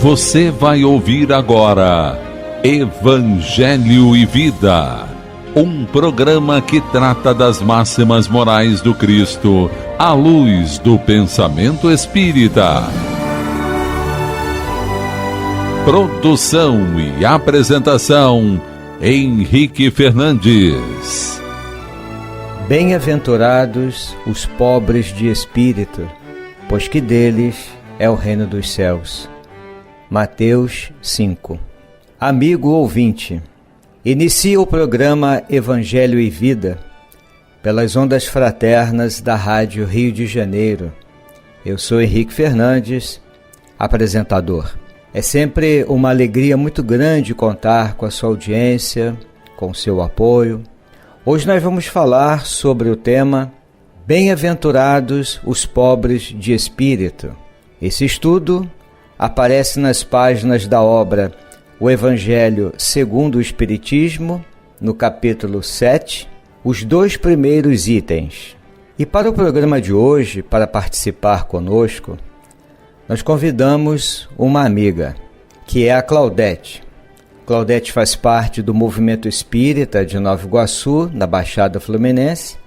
Você vai ouvir agora Evangelho e Vida, um programa que trata das máximas morais do Cristo à luz do pensamento espírita. Produção e apresentação, Henrique Fernandes. Bem-aventurados os pobres de espírito, pois que deles é o reino dos céus. Mateus 5. Amigo ouvinte, inicia o programa Evangelho e Vida pelas ondas fraternas da Rádio Rio de Janeiro. Eu sou Henrique Fernandes, apresentador. É sempre uma alegria muito grande contar com a sua audiência, com o seu apoio. Hoje nós vamos falar sobre o tema Bem-aventurados os pobres de espírito. Esse estudo aparece nas páginas da obra O Evangelho segundo o Espiritismo, no capítulo 7, os 2 primeiros itens. E para o programa de hoje, para participar conosco, nós convidamos uma amiga, que é a Claudete. Claudete faz parte do Movimento Espírita de Nova Iguaçu, na Baixada Fluminense,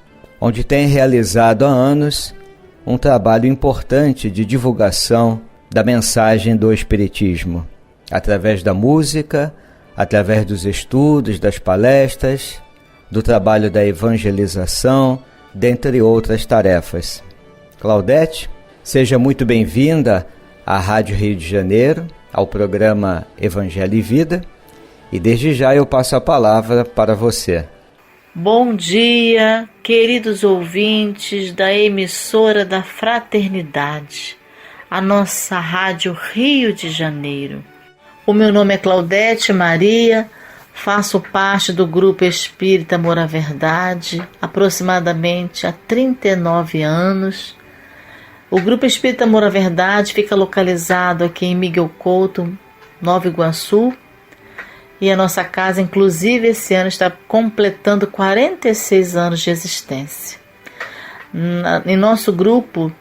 onde tem realizado há anos um trabalho importante de divulgação da mensagem do Espiritismo, através da música, através dos estudos, das palestras, do trabalho da evangelização, dentre outras tarefas. Claudete, seja muito bem-vinda à Rádio Rio de Janeiro, ao programa Evangelho e Vida, e desde já eu passo a palavra para você. Bom dia, queridos ouvintes da emissora da Fraternidade, a nossa Rádio Rio de Janeiro. O meu nome é Claudete Maria, faço parte do Grupo Espírita Amor à Verdade, aproximadamente há 39 anos. O Grupo Espírita Amor à Verdade fica localizado aqui em Miguel Couto, Nova Iguaçu, e a nossa casa, inclusive, esse ano está completando 46 anos de existência. Em nosso grupo,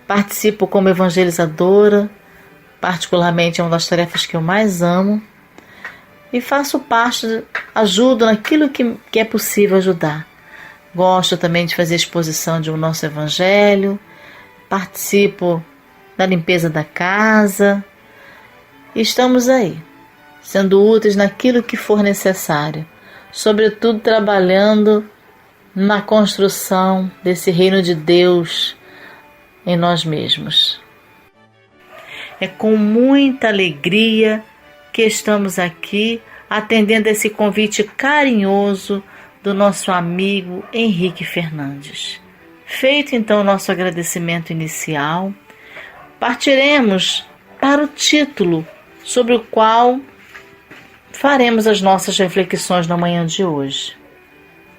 participo como evangelizadora, particularmente é uma das tarefas que eu mais amo, e faço parte, ajudo naquilo que é possível ajudar. Gosto também de fazer exposição de nosso evangelho, participo da limpeza da casa, e estamos aí, sendo úteis naquilo que for necessário, sobretudo trabalhando na construção desse reino de Deus em nós mesmos. É com muita alegria que estamos aqui atendendo esse convite carinhoso do nosso amigo Henrique Fernandes. Feito então o nosso agradecimento inicial, partiremos para o título sobre o qual faremos as nossas reflexões na manhã de hoje.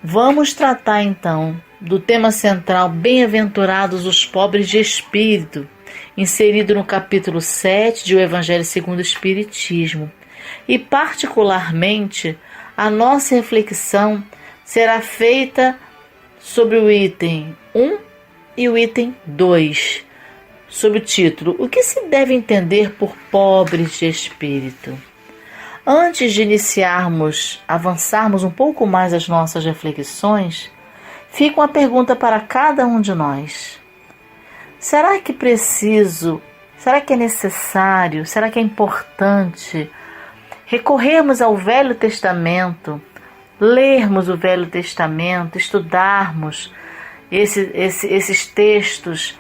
Vamos tratar então do tema central Bem-aventurados os pobres de espírito, inserido no capítulo 7 de O Evangelho segundo o Espiritismo. E particularmente a nossa reflexão será feita sobre o item 1 e o item 2, sob o título O que se deve entender por pobres de espírito? Antes de avançarmos um pouco mais as nossas reflexões, fica uma pergunta para cada um de nós. Será que é necessário, será que é importante recorrermos ao Velho Testamento, lermos o Velho Testamento, estudarmos esses textos,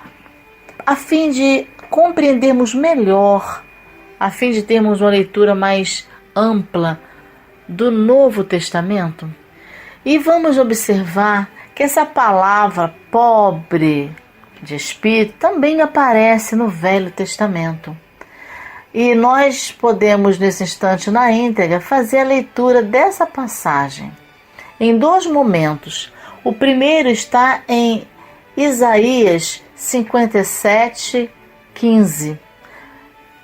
a fim de compreendermos melhor, a fim de termos uma leitura mais ampla do Novo Testamento? E vamos observar que essa palavra pobre de espírito também aparece no Velho Testamento. E nós podemos, nesse instante, na íntegra, fazer a leitura dessa passagem em 2 momentos. O primeiro está em Isaías 57:15.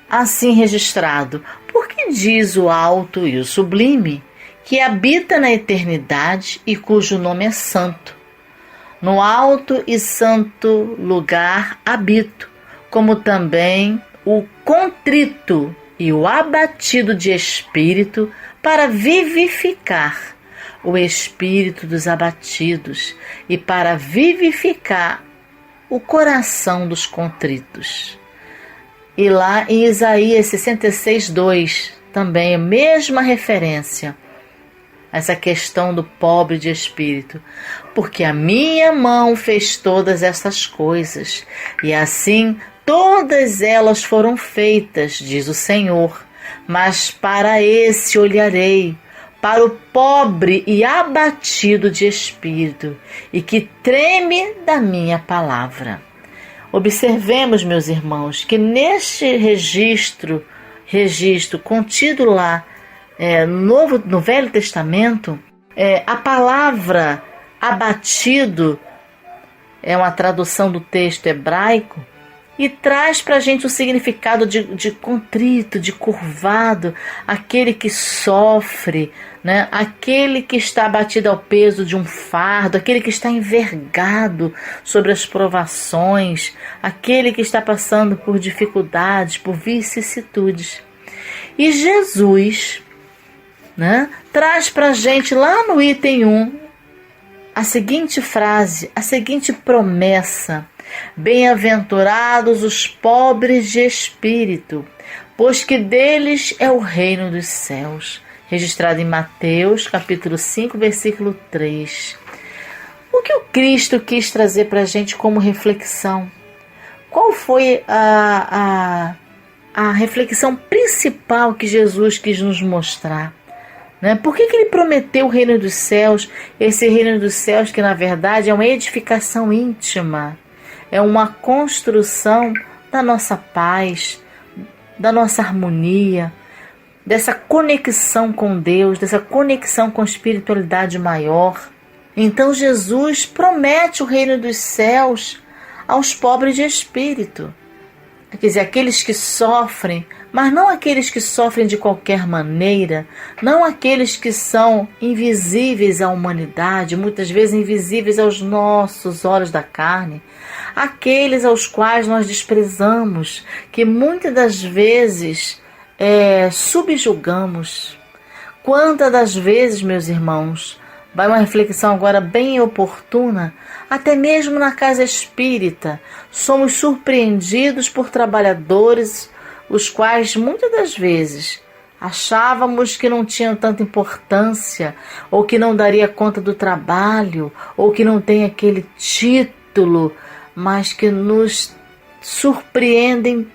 Assim registrado: porque diz o alto e o sublime, que habita na eternidade e cujo nome é santo. No alto e santo lugar habito, como também o contrito e o abatido de espírito, para vivificar o espírito dos abatidos e para vivificar o coração dos contritos. E lá em Isaías 66:2, também a mesma referência a essa questão do pobre de espírito. Porque a minha mão fez todas essas coisas, e assim todas elas foram feitas, diz o Senhor. Mas para esse olharei, para o pobre e abatido de espírito, e que treme da minha palavra. Observemos, meus irmãos, que neste registro contido lá no Velho Testamento, a palavra abatido é uma tradução do texto hebraico e traz para a gente o significado de contrito, de curvado, aquele que sofre, né? Aquele que está abatido ao peso de um fardo, aquele que está envergado sobre as provações, aquele que está passando por dificuldades, por vicissitudes. E Jesus, né, traz para a gente lá no item 1 a seguinte frase, a seguinte promessa: bem-aventurados os pobres de espírito, pois que deles é o reino dos céus. Registrado em Mateus, capítulo 5, versículo 3. O que o Cristo quis trazer para a gente como reflexão? Qual foi a reflexão principal que Jesus quis nos mostrar? Né? Por que ele prometeu o reino dos céus? Esse reino dos céus que, na verdade, é uma edificação íntima, é uma construção da nossa paz, da nossa harmonia, dessa conexão com Deus, dessa conexão com a espiritualidade maior. Então Jesus promete o reino dos céus aos pobres de espírito. Quer dizer, aqueles que sofrem, mas não aqueles que sofrem de qualquer maneira, não aqueles que são invisíveis à humanidade, muitas vezes invisíveis aos nossos olhos da carne, aqueles aos quais nós desprezamos, que muitas das vezes subjugamos. Quantas das vezes, meus irmãos, vai uma reflexão agora bem oportuna, até mesmo na casa espírita, somos surpreendidos por trabalhadores, os quais muitas das vezes achávamos que não tinham tanta importância, ou que não daria conta do trabalho, ou que não tem aquele título, mas que nos surpreendem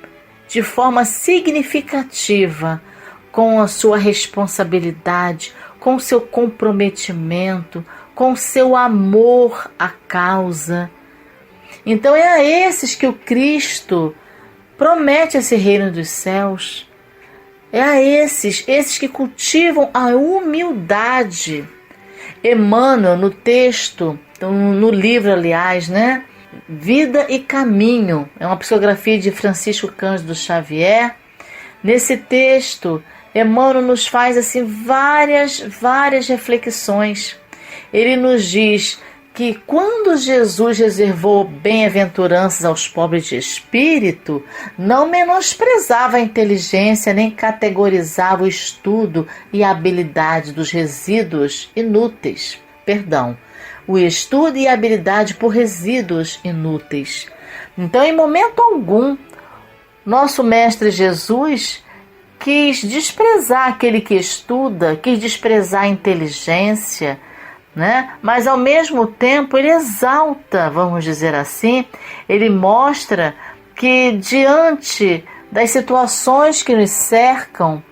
de forma significativa com a sua responsabilidade, com o seu comprometimento, com o seu amor à causa. Então é a esses que o Cristo promete esse reino dos céus. É a esses que cultivam a humildade. Emmanuel, no texto, no livro, aliás, né? Vida e Caminho, é uma psicografia de Francisco Cândido Xavier. Nesse texto, Emmanuel nos faz assim várias reflexões. Ele nos diz que quando Jesus reservou bem-aventuranças aos pobres de espírito, não menosprezava a inteligência nem categorizava o estudo e a habilidade dos resíduos inúteis. O estudo e a habilidade por resíduos inúteis. Então, em momento algum, nosso Mestre Jesus quis desprezar aquele que estuda, quis desprezar a inteligência, né? Mas ao mesmo tempo ele exalta, vamos dizer assim, ele mostra que diante das situações que nos cercam,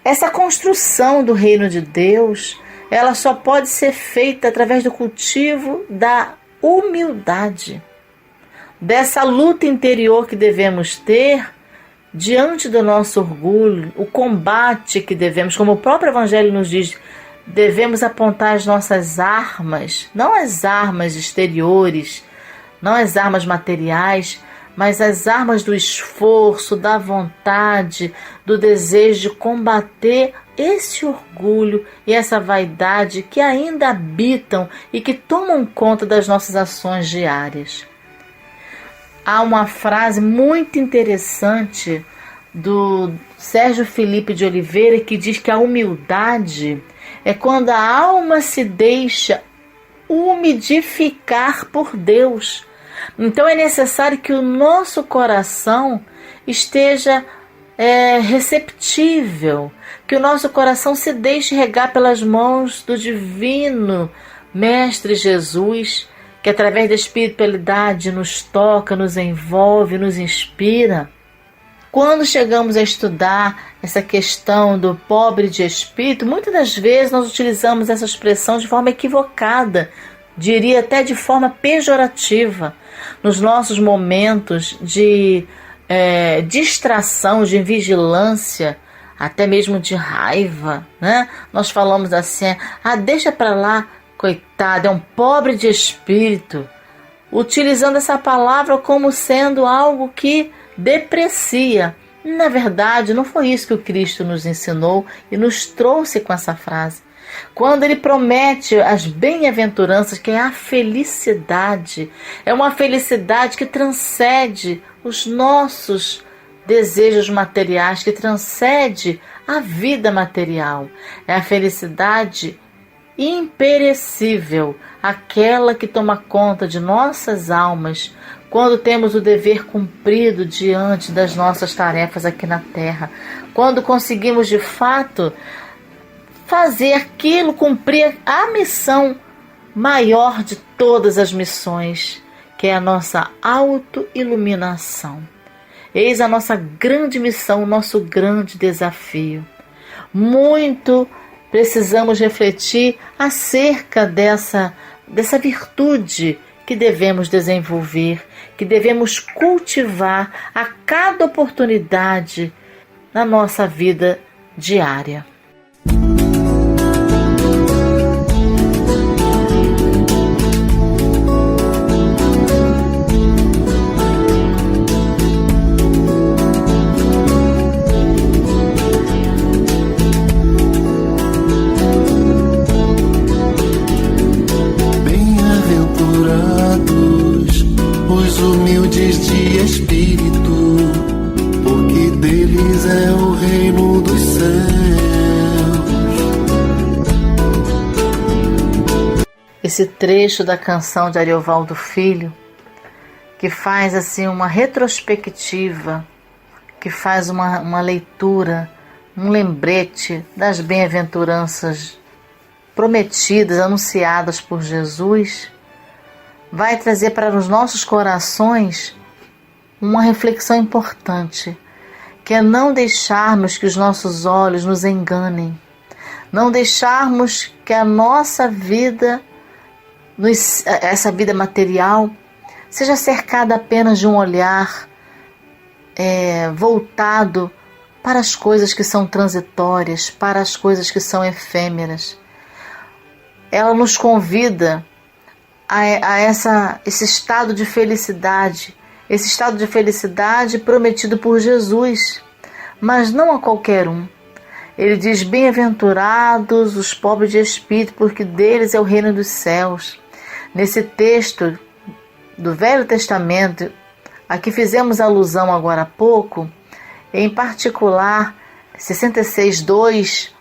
essa construção do reino de Deus, ela só pode ser feita através do cultivo da humildade, dessa luta interior que devemos ter diante do nosso orgulho, o combate que devemos, como o próprio Evangelho nos diz, devemos apontar as nossas armas, não as armas exteriores, não as armas materiais, mas as armas do esforço, da vontade, do desejo de combater esse orgulho e essa vaidade que ainda habitam e que tomam conta das nossas ações diárias. Há uma frase muito interessante do Sérgio Felipe de Oliveira, que diz que a humildade é quando a alma se deixa umidificar por Deus. Então é necessário que o nosso coração esteja receptível, que o nosso coração se deixe regar pelas mãos do divino Mestre Jesus, que através da espiritualidade nos toca, nos envolve, nos inspira. Quando chegamos a estudar essa questão do pobre de espírito, muitas das vezes nós utilizamos essa expressão de forma equivocada, diria até de forma pejorativa, nos nossos momentos de distração, de vigilância, até mesmo de raiva, né? Nós falamos assim, deixa para lá, coitado, é um pobre de espírito, utilizando essa palavra como sendo algo que deprecia. Na verdade, não foi isso que o Cristo nos ensinou e nos trouxe com essa frase. Quando ele promete as bem-aventuranças, que é a felicidade, é uma felicidade que transcende os nossos desejos materiais, que transcende a vida material. É a felicidade imperecível, aquela que toma conta de nossas almas quando temos o dever cumprido diante das nossas tarefas aqui na Terra, quando conseguimos de fato fazer aquilo, cumprir a missão maior de todas as missões, que é a nossa autoiluminação. Eis a nossa grande missão, o nosso grande desafio. Muito precisamos refletir acerca dessa virtude que devemos desenvolver, que devemos cultivar a cada oportunidade na nossa vida diária. Esse trecho da canção de Ariovaldo Filho, que faz assim uma retrospectiva, que faz uma leitura, um lembrete das bem-aventuranças prometidas, anunciadas por Jesus, vai trazer para os nossos corações uma reflexão importante, que é não deixarmos que os nossos olhos nos enganem, não deixarmos que a nossa vida, essa vida material, seja cercada apenas de um olhar voltado para as coisas que são transitórias, para as coisas que são efêmeras. Ela nos convida a esse estado de felicidade, esse estado de felicidade prometido por Jesus, mas não a qualquer um. Ele diz: bem-aventurados os pobres de espírito, porque deles é o reino dos céus. Nesse texto do Velho Testamento, a que fizemos alusão agora há pouco, em particular 66:2,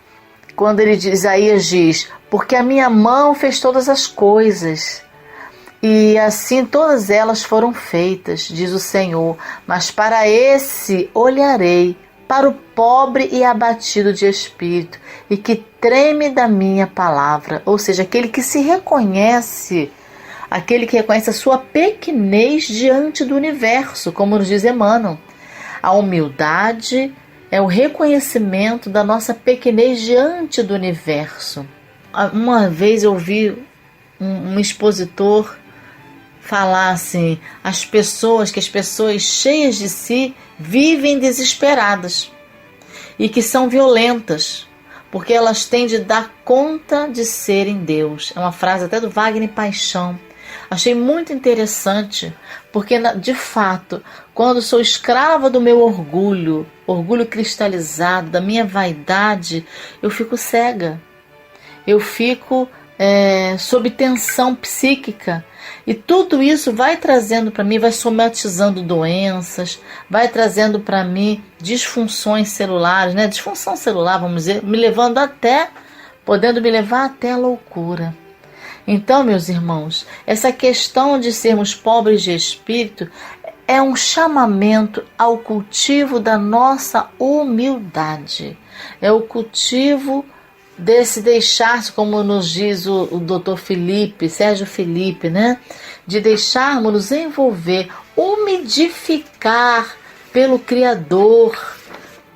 quando Isaías diz: porque a minha mão fez todas as coisas, e assim todas elas foram feitas, diz o Senhor, mas para esse olharei, para o pobre e abatido de espírito, e que treme da minha palavra. Ou seja, aquele que se reconhece, aquele que reconhece a sua pequenez diante do universo, como nos diz Emmanuel. A humildade é o reconhecimento da nossa pequenez diante do universo. Uma vez eu ouvi um expositor falar assim, que as pessoas cheias de si vivem desesperadas e que são violentas, porque elas têm de dar conta de serem Deus. É uma frase até do Wagner Paixão. Achei muito interessante, porque de fato, quando sou escrava do meu orgulho cristalizado, da minha vaidade, eu fico cega, eu fico sob tensão psíquica, E tudo isso vai trazendo para mim, vai somatizando doenças, vai trazendo para mim disfunções celulares, né? Disfunção celular, vamos dizer, podendo me levar até a loucura. Então, meus irmãos, essa questão de sermos pobres de espírito é um chamamento ao cultivo da nossa humildade. É o cultivo desse deixar-se, como nos diz o Dr. Sérgio Felipe, né? De deixarmos nos envolver, umidificar pelo Criador,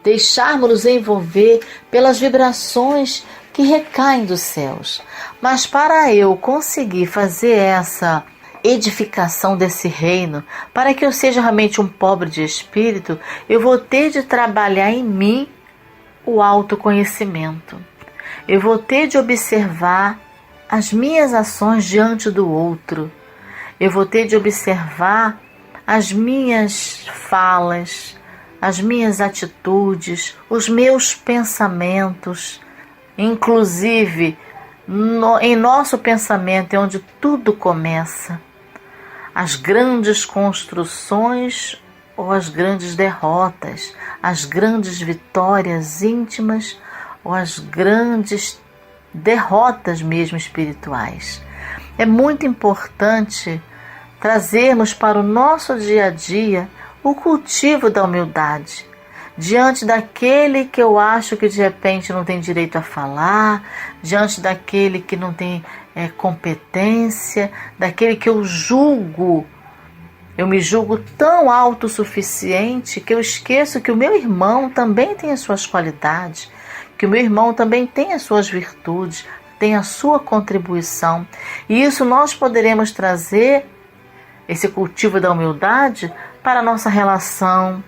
deixarmos nos envolver pelas vibrações que recaem dos céus. Mas para eu conseguir fazer essa edificação desse reino, para que eu seja realmente um pobre de espírito, eu vou ter de trabalhar em mim o autoconhecimento. Eu vou ter de observar as minhas ações diante do outro. Eu vou ter de observar as minhas falas, as minhas atitudes, os meus pensamentos. Inclusive, em nosso pensamento é onde tudo começa. As grandes construções ou as grandes derrotas, as grandes vitórias íntimas ou as grandes derrotas mesmo espirituais. É muito importante trazermos para o nosso dia a dia o cultivo da humildade, diante daquele que eu acho que de repente não tem direito a falar, diante daquele que não tem competência, daquele que eu me julgo tão autossuficiente que eu esqueço que o meu irmão também tem as suas qualidades, que o meu irmão também tem as suas virtudes, tem a sua contribuição. E isso nós poderemos trazer, esse cultivo da humildade, para a nossa relação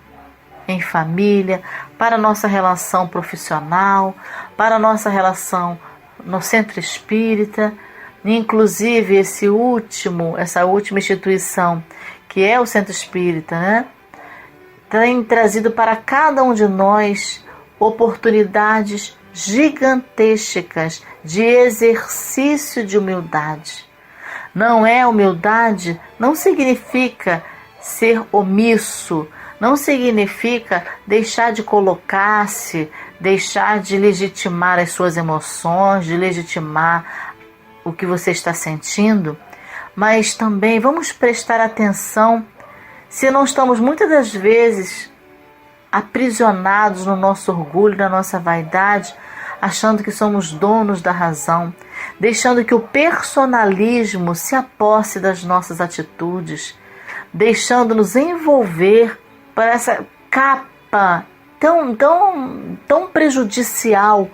em família, para a nossa relação profissional, para a nossa relação no centro espírita, inclusive essa última instituição, que é o centro espírita, né? Tem trazido para cada um de nós oportunidades gigantescas de exercício de humildade. Humildade não significa ser omisso, não significa deixar de colocar-se, deixar de legitimar as suas emoções, de legitimar o que você está sentindo, mas também vamos prestar atenção se não estamos muitas das vezes aprisionados no nosso orgulho, na nossa vaidade, achando que somos donos da razão, deixando que o personalismo se aposse das nossas atitudes, deixando-nos envolver por essa capa tão prejudicial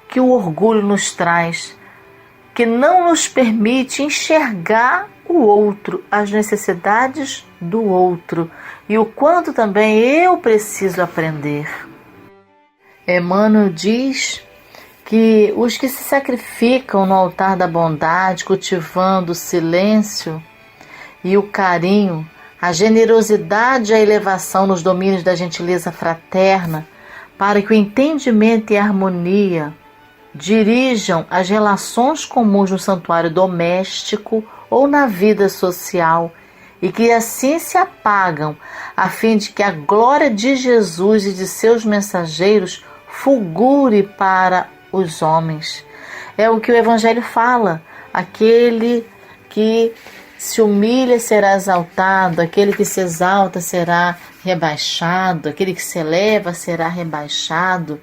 que o orgulho nos traz, que não nos permite enxergar o outro, as necessidades do outro e o quanto também eu preciso aprender. Emmanuel diz que os que se sacrificam no altar da bondade, cultivando o silêncio e o carinho, a generosidade e a elevação nos domínios da gentileza fraterna, para que o entendimento e a harmonia dirijam as relações comuns no santuário doméstico ou na vida social, e que assim se apagam, a fim de que a glória de Jesus e de seus mensageiros fulgure para os homens. É o que o Evangelho fala: aquele que se humilha será exaltado, aquele que se exalta será rebaixado, aquele que se eleva será rebaixado.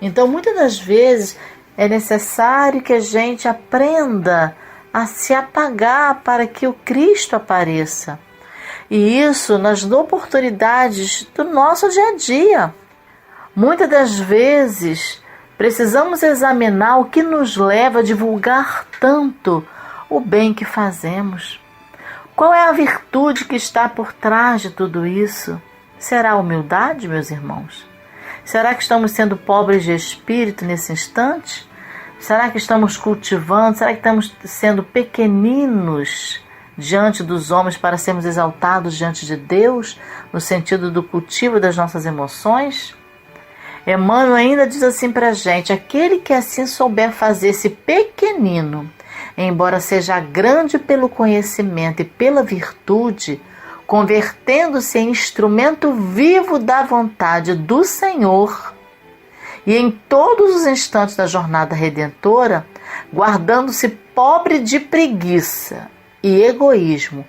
Então, muitas das vezes, é necessário que a gente aprenda a se apagar para que o Cristo apareça. E isso nas oportunidades do nosso dia a dia. Muitas das vezes, precisamos examinar o que nos leva a divulgar tanto o bem que fazemos. Qual é a virtude que está por trás de tudo isso? Será a humildade, meus irmãos? Será que estamos sendo pobres de espírito nesse instante? Será que estamos cultivando? Será que estamos sendo pequeninos diante dos homens para sermos exaltados diante de Deus, no sentido do cultivo das nossas emoções? Emmanuel ainda diz assim para a gente: aquele que assim souber fazer-se pequenino embora seja grande pelo conhecimento e pela virtude, convertendo-se em instrumento vivo da vontade do Senhor, e em todos os instantes da jornada redentora, guardando-se pobre de preguiça e egoísmo,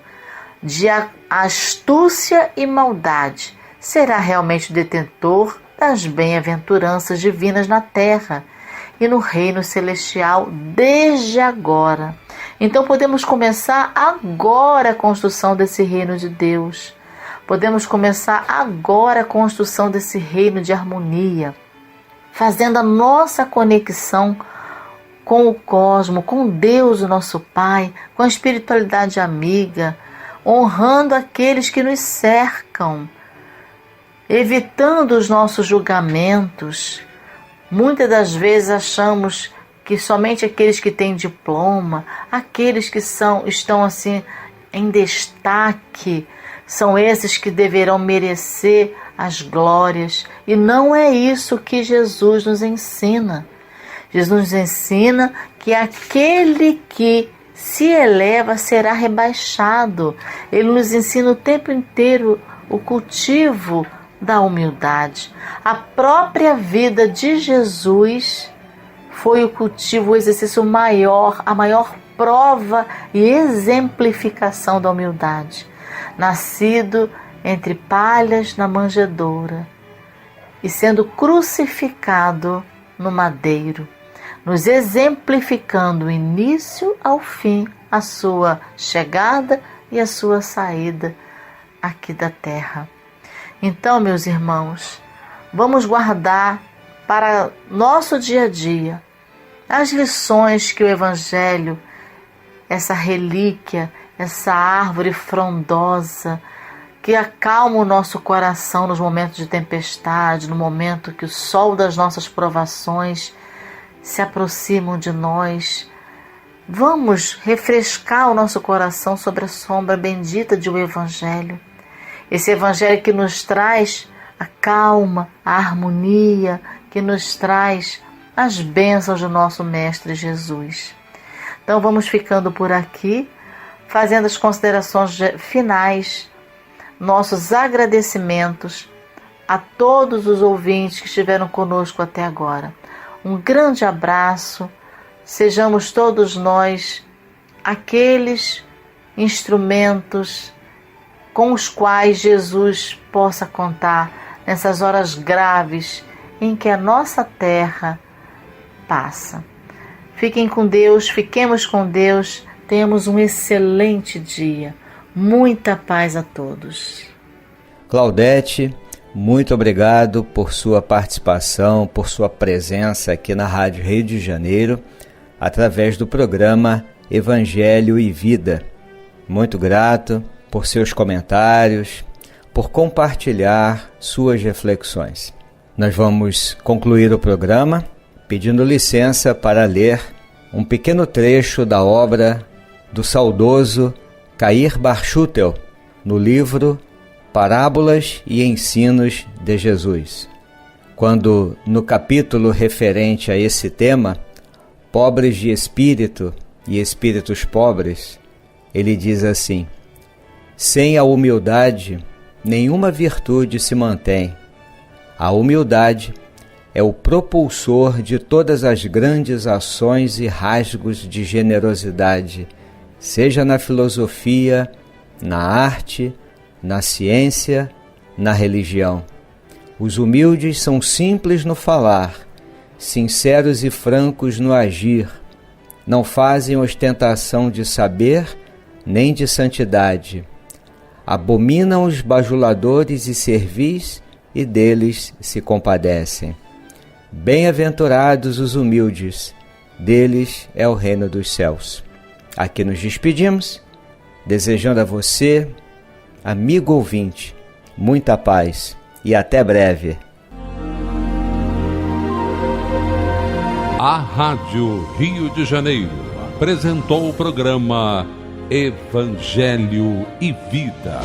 de astúcia e maldade, será realmente o detentor das bem-aventuranças divinas na terra e no reino celestial desde agora. Então podemos começar agora a construção desse reino de Deus. Podemos começar agora a construção desse reino de harmonia, fazendo a nossa conexão com o cosmo, com Deus, o nosso Pai, com a espiritualidade amiga, honrando aqueles que nos cercam, evitando os nossos julgamentos. Muitas das vezes achamos que somente aqueles que têm diploma, aqueles que estão assim em destaque, são esses que deverão merecer as glórias. E não é isso que Jesus nos ensina. Jesus nos ensina que aquele que se eleva será rebaixado. Ele nos ensina o tempo inteiro o cultivo da humildade. A própria vida de Jesus foi o cultivo, o exercício maior, a maior prova e exemplificação da humildade. Nascido entre palhas na manjedoura e sendo crucificado no madeiro, nos exemplificando o início ao fim, a sua chegada e a sua saída aqui da terra. Então, meus irmãos, vamos guardar para nosso dia a dia as lições que o Evangelho, essa relíquia, essa árvore frondosa, que acalma o nosso coração nos momentos de tempestade, no momento que o sol das nossas provações se aproximam de nós. Vamos refrescar o nosso coração sobre a sombra bendita de o Evangelho. Esse Evangelho que nos traz a calma, a harmonia, que nos traz as bênçãos do nosso Mestre Jesus. Então vamos ficando por aqui, fazendo as considerações finais, nossos agradecimentos a todos os ouvintes que estiveram conosco até agora. Um grande abraço, sejamos todos nós aqueles instrumentos com os quais Jesus possa contar nessas horas graves em que a nossa terra passa. Fiquem com Deus, fiquemos com Deus, tenhamos um excelente dia. Muita paz a todos. Claudete, muito obrigado por sua participação, por sua presença aqui na Rádio Rio de Janeiro, através do programa Evangelho e Vida. Muito grato por seus comentários, por compartilhar suas reflexões. Nós vamos concluir o programa pedindo licença para ler um pequeno trecho da obra do saudoso Cair Barchutel, no livro Parábolas e Ensinos de Jesus. Quando, no capítulo referente a esse tema, pobres de espírito e espíritos pobres, ele diz assim: sem a humildade, nenhuma virtude se mantém. A humildade é o propulsor de todas as grandes ações e rasgos de generosidade, seja na filosofia, na arte, na ciência, na religião. Os humildes são simples no falar, sinceros e francos no agir. Não fazem ostentação de saber nem de santidade. Abominam os bajuladores e servis e deles se compadecem. Bem-aventurados os humildes, deles é o reino dos céus. Aqui nos despedimos, desejando a você, amigo ouvinte, muita paz e até breve. A Rádio Rio de Janeiro apresentou o programa Evangelho e Vida.